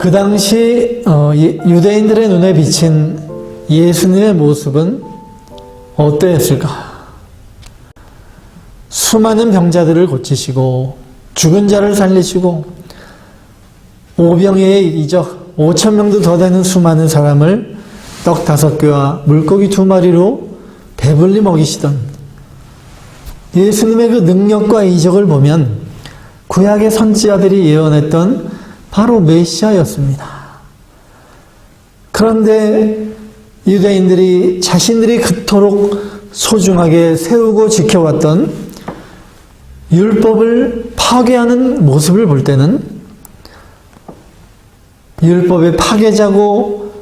그 당시 유대인들의 눈에 비친 예수님의 모습은 어떠했을까? 수많은 병자들을 고치시고 죽은 자를 살리시고 오병이의 이적 5,000명도 더 되는 수많은 사람을 떡 5개와 물고기 2마리로 배불리 먹이시던 예수님의 그 능력과 이적을 보면 구약의 선지자들이 예언했던 바로 메시아였습니다. 그런데 유대인들이 자신들이 그토록 소중하게 세우고 지켜왔던 율법을 파괴하는 모습을 볼 때는 율법의 파괴자고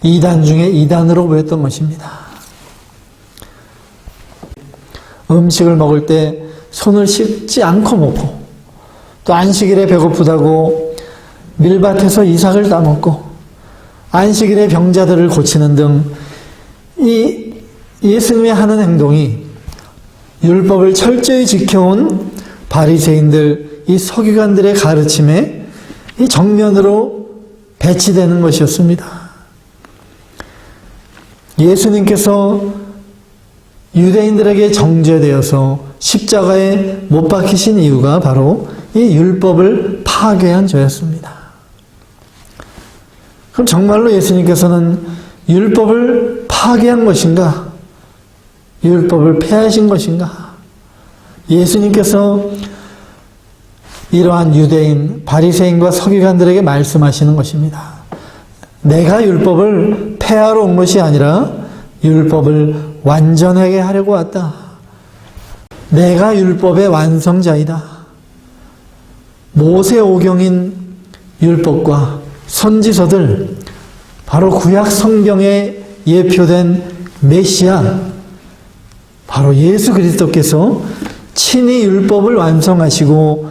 이단 중에 이단으로 보였던 것입니다. 음식을 먹을 때 손을 씻지 않고 먹고 또 안식일에 배고프다고 밀밭에서 이삭을 따먹고 안식일에 병자들을 고치는 등 이 예수님의 하는 행동이 율법을 철저히 지켜온 바리새인들, 이 서기관들의 가르침에 이 정면으로 배치되는 것이었습니다. 예수님께서 유대인들에게 정죄되어서 십자가에 못 박히신 이유가 바로 이 율법을 파괴한 죄였습니다. 그럼 정말로 예수님께서는 율법을 파괴한 것인가? 율법을 폐하신 것인가? 예수님께서 이러한 유대인, 바리새인과 서기관들에게 말씀하시는 것입니다. 내가 율법을 폐하러 온 것이 아니라 율법을 완전하게 하려고 왔다. 내가 율법의 완성자이다. 모세오경인 율법과 선지서들, 바로 구약 성경에 예표된 메시아, 바로 예수 그리스도께서 친히 율법을 완성하시고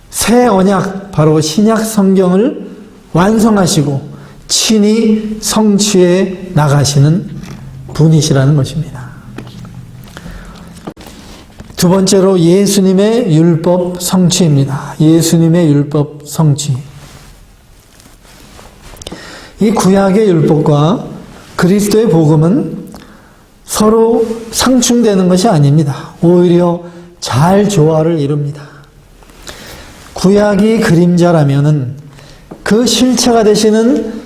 새 언약, 바로 신약 성경을 완성하시고 친히 성취해 나가시는 분이시라는 것입니다. 두 번째로 예수님의 율법 성취입니다. 예수님의 율법 성취. 이 구약의 율법과 그리스도의 복음은 서로 상충되는 것이 아닙니다. 오히려 잘 조화를 이룹니다. 구약이 그림자라면은 그 실체가 되시는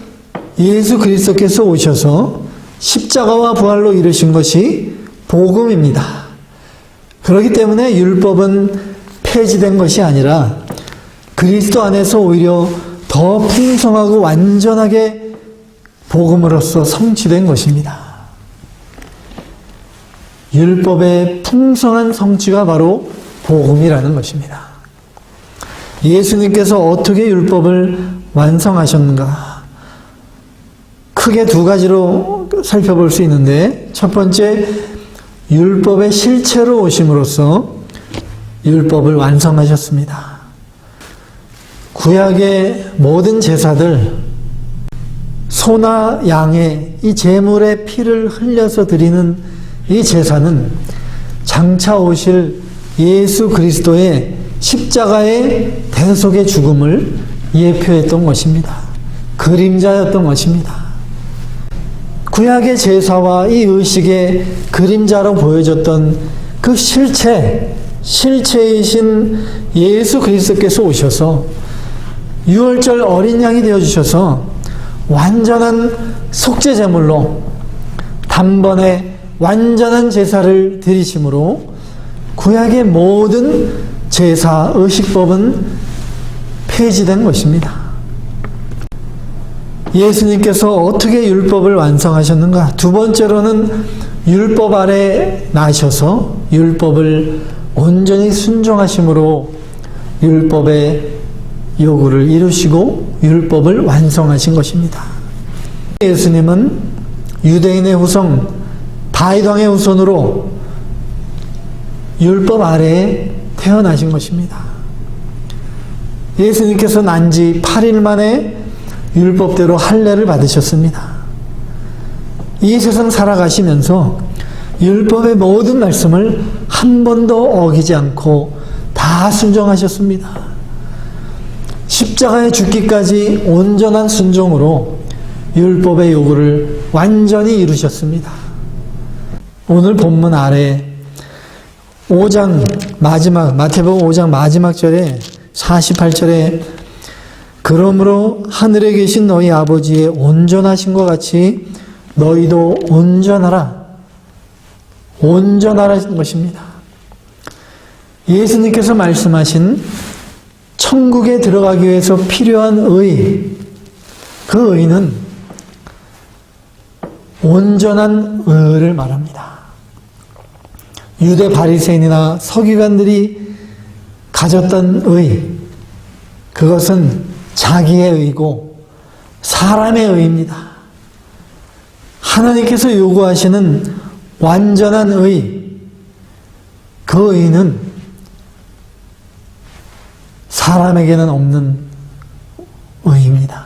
예수 그리스도께서 오셔서 십자가와 부활로 이루신 것이 복음입니다. 그렇기 때문에 율법은 폐지된 것이 아니라 그리스도 안에서 오히려 더 풍성하고 완전하게 복음으로써 성취된 것입니다. 율법의 풍성한 성취가 바로 복음이라는 것입니다. 예수님께서 어떻게 율법을 완성하셨는가? 크게 두 가지로 살펴볼 수 있는데, 첫 번째, 율법의 실체로 오심으로써 율법을 완성하셨습니다. 구약의 모든 제사들, 소나 양의 이 제물의 피를 흘려서 드리는 이 제사는 장차 오실 예수 그리스도의 십자가의 대속의 죽음을 예표했던 것입니다. 그림자였던 것입니다. 구약의 제사와 이 의식의 그림자로 보여졌던 그 실체이신 예수 그리스도께서 오셔서 유월절 어린 양이 되어주셔서 완전한 속죄 제물로 단번에 완전한 제사를 드리심으로 구약의 모든 제사, 의식법은 폐지된 것입니다. 예수님께서 어떻게 율법을 완성하셨는가? 두 번째로는 율법 아래 나셔서 율법을 온전히 순종하심으로 율법의 요구를 이루시고 율법을 완성하신 것입니다. 예수님은 유대인의 후손, 다윗 왕의 후손으로 율법 아래에 태어나신 것입니다. 예수님께서 난 지 8일 만에 율법대로 할례를 받으셨습니다. 이 세상 살아가시면서 율법의 모든 말씀을 한 번도 어기지 않고 다 순종하셨습니다. 십자가에 죽기까지 온전한 순종으로 율법의 요구를 완전히 이루셨습니다. 오늘 본문 아래 5장 마지막, 마태복음 5장 마지막 절에 48절에 그러므로 하늘에 계신 너희 아버지의 온전하신 것 같이 너희도 온전하라. 온전하라는 것입니다. 예수님께서 말씀하신 천국에 들어가기 위해서 필요한 의, 그 의는 온전한 의를 말합니다. 유대 바리새인이나 서기관들이 가졌던 의, 그것은 자기의 의고 사람의 의입니다. 하나님께서 요구하시는 완전한 의, 그 의는 사람에게는 없는 의입니다.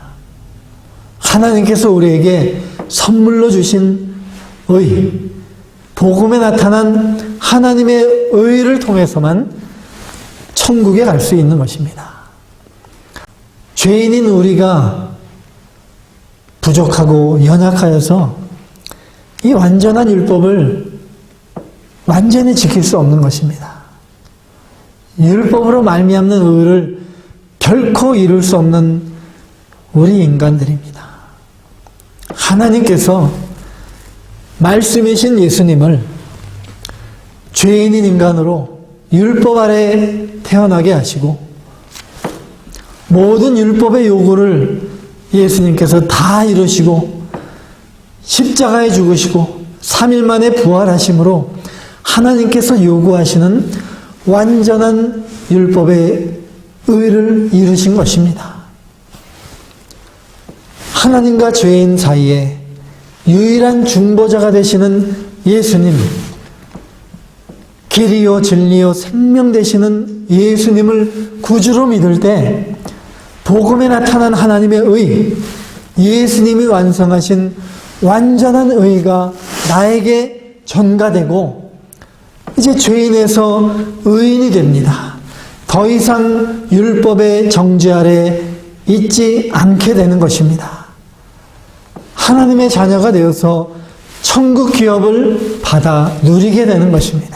하나님께서 우리에게 선물로 주신 의, 복음에 나타난 하나님의 의를 통해서만 천국에 갈 수 있는 것입니다. 죄인인 우리가 부족하고 연약하여서 이 완전한 율법을 완전히 지킬 수 없는 것입니다. 율법으로 말미암는 의를 결코 이룰 수 없는 우리 인간들입니다. 하나님께서 말씀이신 예수님을 죄인인 인간으로 율법 아래 태어나게 하시고 모든 율법의 요구를 예수님께서 다 이루시고 십자가에 죽으시고 3일 만에 부활하심으로 하나님께서 요구하시는 완전한 율법의 의를 이루신 것입니다. 하나님과 죄인 사이에 유일한 중보자가 되시는 예수님, 길이요 진리요 생명 되시는 예수님을 구주로 믿을 때 복음에 나타난 하나님의 의, 예수님이 완성하신 완전한 의가 나에게 전가되고 이제 죄인에서 의인이 됩니다. 더 이상 율법의 정죄 아래 있지 않게 되는 것입니다. 하나님의 자녀가 되어서 천국 기업을 받아 누리게 되는 것입니다.